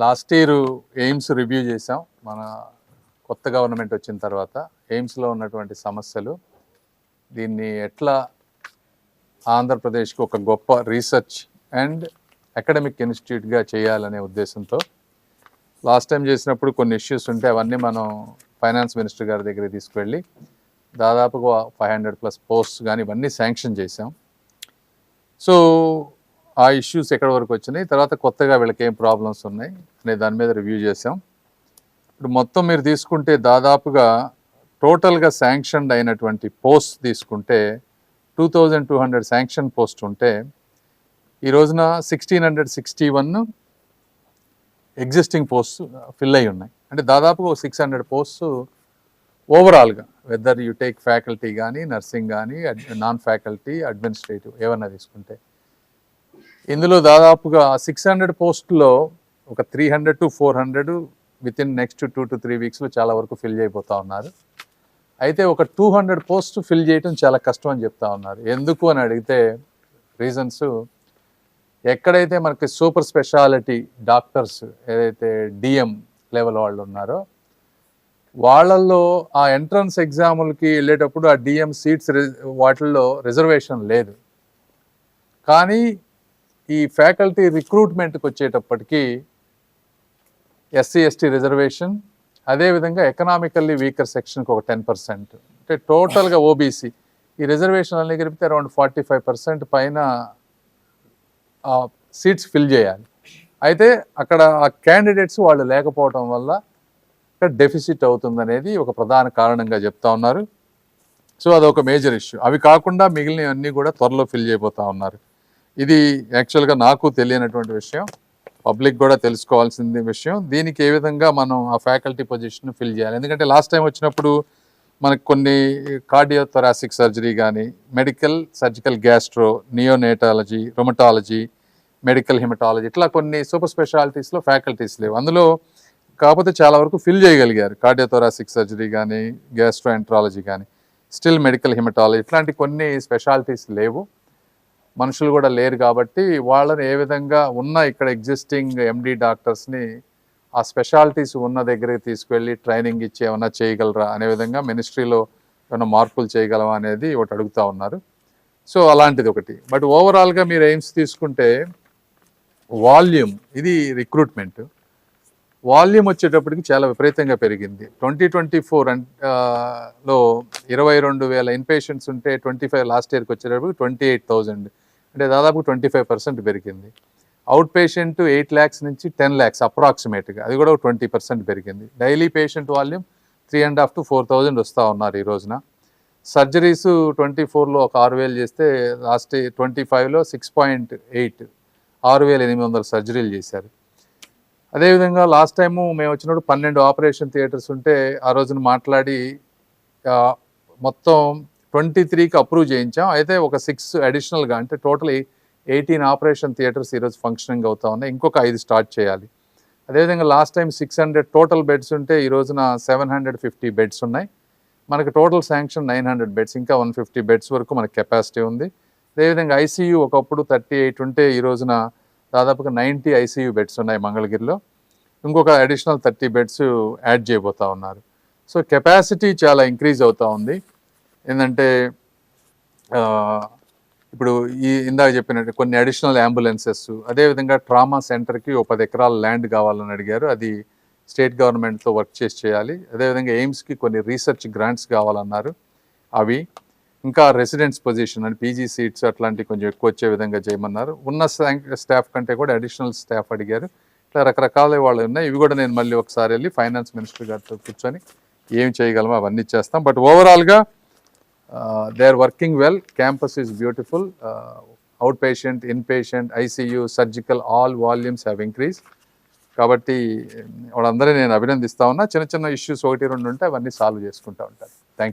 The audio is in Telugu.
లాస్ట్ ఇయర్ ఎయిమ్స్ రివ్యూ చేసాం. మన కొత్త గవర్నమెంట్ వచ్చిన తర్వాత ఎయిమ్స్లో ఉన్నటువంటి సమస్యలు, దీన్ని ఎట్లా ఆంధ్రప్రదేశ్కి ఒక గొప్ప రీసెర్చ్ అండ్ అకాడమిక్ ఇన్స్టిట్యూట్గా చేయాలనే ఉద్దేశంతో లాస్ట్ టైం చేసినప్పుడు కొన్ని ఇష్యూస్ ఉంటే అవన్నీ మనం ఫైనాన్స్ మినిస్టర్ గారి దగ్గర తీసుకువెళ్ళి దాదాపుగా 500+ పోస్ట్స్ కానీ ఇవన్నీ శాంక్షన్ చేసాం. సో ఆ ఇష్యూస్ ఎక్కడి వరకు వచ్చినాయి, తర్వాత కొత్తగా వీళ్ళకి ఏం ప్రాబ్లమ్స్ ఉన్నాయి అనే దాని మీద రివ్యూ చేసాం. ఇప్పుడు మొత్తం మీరు తీసుకుంటే దాదాపుగా టోటల్గా శాంక్షన్ అయినటువంటి పోస్ట్ తీసుకుంటే 2200 శాంక్షన్ పోస్ట్ ఉంటే ఈ రోజున 1661 ఎగ్జిస్టింగ్ పోస్ట్ ఫిల్ అయి ఉన్నాయి. అంటే దాదాపుగా 600 పోస్ట్స్ ఓవరాల్గా, వెదర్ యూ టేక్ ఫ్యాకల్టీ కానీ, నర్సింగ్ కానీ, నాన్ ఫ్యాకల్టీ, అడ్మినిస్ట్రేటివ్ ఏమన్నా తీసుకుంటే ఇందులో దాదాపుగా 600 పోస్టులో ఒక 300 to 400 వితిన్ నెక్స్ట్ 2 to 3 వీక్స్లో చాలా వరకు ఫిల్ చేయబోతా ఉన్నారు. అయితే ఒక 200 పోస్ట్ ఫిల్ చేయడం చాలా కష్టం అని చెప్తా ఉన్నారు. ఎందుకు అని అడిగితే రీజన్స్, ఎక్కడైతే మనకి సూపర్ స్పెషాలిటీ డాక్టర్స్ ఏదైతే డిఎం లెవెల్ వాళ్ళు ఉన్నారో వాళ్ళల్లో ఆ ఎంట్రన్స్ ఎగ్జాములకి వెళ్ళేటప్పుడు ఆ డిఎం సీట్స్ వాటిల్లో రిజర్వేషన్ లేదు. కానీ ఈ ఫ్యాకల్టీ రిక్రూట్మెంట్కి వచ్చేటప్పటికి ఎస్సీ ఎస్టీ రిజర్వేషన్, అదేవిధంగా ఎకనామికల్లీ వీకర్ సెక్షన్కి ఒక 10%, అంటే టోటల్గా ఓబీసీ ఈ రిజర్వేషన్ అన్ని కలిపితే అరౌండ్ 45% పైన సీట్స్ ఫిల్ చేయాలి. అయితే అక్కడ ఆ క్యాండిడేట్స్ వాళ్ళు లేకపోవడం వల్ల ఇక్కడ డెఫిసిట్ అవుతుందనేది ఒక ప్రధాన కారణంగా చెప్తా ఉన్నారు. సో అదొక మేజర్ ఇష్యూ. అవి కాకుండా మిగిలినవన్నీ కూడా త్వరలో ఫిల్ చేయబోతా ఉన్నారు. ఇది యాక్చువల్గా నాకు తెలియనటువంటి విషయం, పబ్లిక్ కూడా తెలుసుకోవాల్సింది విషయం. దీనికి ఏ విధంగా మనం ఆ ఫ్యాకల్టీ పొజిషన్ ఫిల్ చేయాలి. ఎందుకంటే లాస్ట్ టైం వచ్చినప్పుడు మనకు కొన్ని కార్డియోథొరాసిక్ సర్జరీ కానీ, medical surgical gastro, neonatology, rheumatology, medical haematology, ఇట్లా కొన్ని సూపర్ స్పెషాలిటీస్లో ఫ్యాకల్టీస్ లేవు. అందులో కాకపోతే చాలా వరకు ఫిల్ చేయగలిగారు. కార్డియోథొరాసిక్ సర్జరీ కానీ, గ్యాస్ట్రో ఎంట్రాలజీ కానీ, స్టిల్ మెడికల్ హిమటాలజీ ఇట్లాంటి కొన్ని స్పెషాలిటీస్ లేవు. మనుషులు కూడా లేరు కాబట్టి వాళ్ళని ఏ విధంగా ఉన్న ఇక్కడ ఎగ్జిస్టింగ్ ఎండి డాక్టర్స్ని ఆ స్పెషాలిటీస్ ఉన్న దగ్గరికి తీసుకువెళ్ళి ట్రైనింగ్ ఇచ్చి ఏమన్నా చేయగలరా అనే విధంగా మినిస్ట్రీలో ఏమైనా మార్పులు చేయగలవా అనేది ఒకటి అడుగుతూ ఉన్నారు. సో అలాంటిది ఒకటి. బట్ ఓవరాల్గా మీరు ఎయిమ్స్ తీసుకుంటే వాల్యూమ్, ఇది రిక్రూట్మెంట్ వాల్యూమ్ వచ్చేటప్పటికి చాలా విపరీతంగా పెరిగింది. 2024లో 22,000 ఇన్పేషెంట్స్ ఉంటే 25 లాస్ట్ ఇయర్కి వచ్చేటప్పటికి 28,000, అంటే దాదాపు 25% పెరిగింది. అవుట్ పేషెంట్ 8 lakhs నుంచి 10 lakhs అప్రాక్సిమేట్గా, అది కూడా 20% పెరిగింది. డైలీ పేషెంట్ వాల్యూమ్ 3,500 to 4,000 వస్తూ ఉన్నారు ఈ రోజున. సర్జరీస్ 24లో ఒక 6,000 చేస్తే లాస్ట్ 25లో 6.8, 6,800 సర్జరీలు చేశారు. అదేవిధంగా లాస్ట్ టైము మేము వచ్చినప్పుడు 12 ఆపరేషన్ థియేటర్స్ ఉంటే ఆ రోజున మాట్లాడి మొత్తం 23కి అప్రూవ్ చేయించాం. అయితే ఒక 6 అడిషనల్గా, అంటే టోటల్ 18 ఆపరేషన్ థియేటర్స్ ఈరోజు ఫంక్షనింగ్ అవుతా ఉన్నాయి. ఇంకొక 5 స్టార్ట్ చేయాలి. అదేవిధంగా లాస్ట్ టైం 600 టోటల్ బెడ్స్ ఉంటే ఈ రోజున 750 బెడ్స్ ఉన్నాయి. మనకి టోటల్ శాంక్షన్ 900 బెడ్స్, ఇంకా 150 బెడ్స్ వరకు మనకి కెపాసిటీ ఉంది. అదేవిధంగా ఐసీయూ ఒకప్పుడు 38 ఉంటే ఈ రోజున దాదాపుగా 90 ఐసీయూ బెడ్స్ ఉన్నాయి మంగళగిరిలో. ఇంకొక అడిషనల్ 30 బెడ్స్ యాడ్ చేయబోతా ఉన్నారు. సో కెపాసిటీ చాలా ఇంక్రీజ్ అవుతూ ఉంది. ఏంటంటే ఇప్పుడు ఇందాక చెప్పినట్టు కొన్ని అడిషనల్ అంబులెన్సెస్, అదేవిధంగా ట్రామా సెంటర్కి 10 ఎకరాల ల్యాండ్ కావాలని అడిగారు, అది స్టేట్ గవర్నమెంట్తో వర్క్ చేసి చేయాలి. అదేవిధంగా ఎయిమ్స్కి కొన్ని రీసెర్చ్ గ్రాంట్స్ కావాలన్నారు, అవి. ఇంకా రెసిడెంట్స్ పొజిషన్ అంటే పీజీ సీట్స్ అట్లాంటివి కొంచెం ఎక్కువ వచ్చే విధంగా చేయమన్నారు. ఉన్న స్టాఫ్ కంటే కూడా అడిషనల్ స్టాఫ్ అడిగారు. ఇట్లా రకరకాల వాళ్ళు ఉన్నాయి. ఇవి కూడా నేను మళ్ళీ ఒకసారి వెళ్ళి ఫైనాన్స్ మినిస్టర్ గారితో కూర్చొని ఏం చేయగలమో అవన్నీ చేస్తాం. బట్ ఓవరాల్గా they are working well. Campus is beautiful. Outpatient, inpatient, ICU, surgical, all volumes have increase. కాబట్టి వాళ్ళందరూ నేను అభినందిస్తా ఉన్నా. చిన్న చిన్న ఇష్యూస్ 1-2 ఉంటే అవన్నీ సాల్వ్ చేసుకుంటూ ఉంటారు. Thank you.